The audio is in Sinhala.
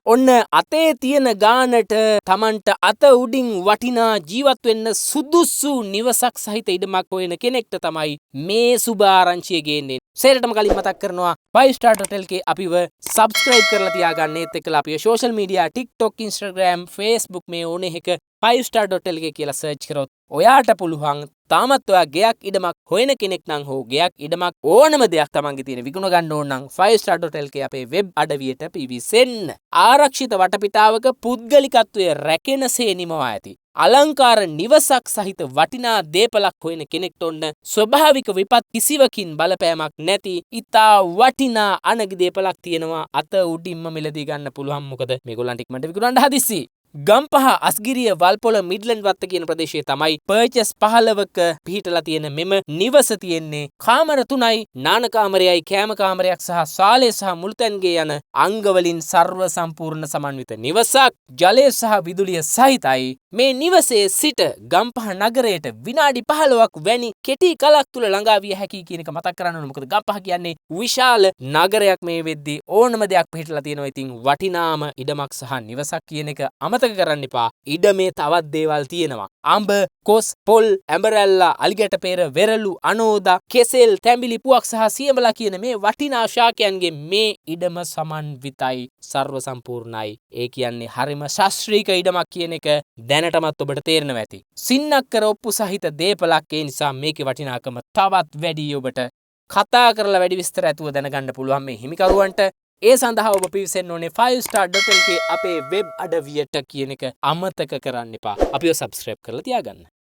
ඔන්න අතේ තියෙන ගානට Tamanට අත උඩින් වටිනා ජීවත් වෙන්න සුදුසු නිවසක් සහිත ඉඩමක් හොයන කෙනෙක්ට තමයි මේ සුබ ආරංචිය ගේන්නේ. සේරටම කලින් මතක් කරනවා 5 star hotel එකේ අපිව subscribe කරලා තියාගන්න. ඒත් එක්කලා අපේ social media TikTok, Instagram, Facebook මේ ඕනේ එක 5 star hotel එකේ කියලා search කරොත් ඔයාට පුළුවන් තාමත් ඔයා ගෙයක් ඉඩමක් හොයන කෙනෙක් නම් හෝ ගෙයක් ඉඩමක් ඕනම දෙයක් තමන්ගේ තියෙන විකුණ ගන්න ඕන නම් 5 star hotel එකේ අපේ වෙබ් අඩවියට පිවිසෙන්න. ආරක්ෂිත වටපිටාවක පුද්ගලිකත්වය රැකෙනසේ නිමවා ඇති අලංකාර නිවසක් සහිත වටිනා දේපලක් හොයන කෙනෙක්ට ඔන්න ස්වභාවික විපත් කිසිවකින් බලපෑමක් නැති ඉතා වටිනා අනගි දේපලක් තියෙනවා. අත උඩින්ම මිලදී ගන්න පුළුවන්. මොකද මේගොල්ලන්ට ඉක්මනට විකුණන්න හදිස්සි. ගම්පහ අස්ගිරිය වල්පොල මිඩ්ලන්ඩ් වත්ත කියන ප්‍රදේශයේ තමයි පර්චස් 15ක පිහිටලා තියෙන මෙම නිවස තියෙන්නේ. කාමර 3යි, නාන කාමරයයි, කෑම කාමරයක් සහ ශාලය සහ මුළුතැන්ගේ යන අංගවලින් සර්ව සම්පූර්ණ සමන්විත නිවසක්. ජලය සහ විදුලිය සහිතයි. මේ නිවසේ සිට ගම්පහ නගරයට විනාඩි 15ක් වැනි කෙටි කලක් තුල ළඟා විය හැකි කියන එක මතක් කරන්න ඕනේ. මොකද ගම්පහ කියන්නේ විශාල නගරයක්. මේ වෙද්දී ඕනම දෙයක් පිහිටලා තියෙනවා. ඉතින් වටිනාම ඉඩමක් සහ නිවසක් කියන එක අමතක කරන්න එපා. ඉඩමේ තවත් දේවල් තියෙනවා. අඹ, කොස්, පොල්, ඇඹරැල්ලා, අලිගැට පෙර, වෙරළු, අනෝදා, කෙසෙල්, තැඹිලි, පුවක් සහ සියඹලා කියන මේ වටිනා ශාකයන්ගේ මේ ඉඩම සමන්විතයි, සර්ව සම්පූර්ණයි. ඒ කියන්නේ හරිම ශාස්ත්‍රීය ඉඩමක් කියන එක දැනටමත් ඔබට තේරෙනවා ඇති. සින්නක්කර ඔප්පු සහිත දේපලක්. ඒ නිසා මේකේ වටිනාකම තවත් වැඩි. ඔබට කතා කරලා වැඩි විස්තර ඇතුව දැනගන්න පුළුවන් මේ හිමිකරුවන්ට. ඒ සඳහා ඔබ පිවිසෙන්න ඕනේ 5 star hotel එකේ අපේ වෙබ් අඩවියට කියන එක අමතක කරන්න එපා. අපිව subscribe කරලා තියාගන්න.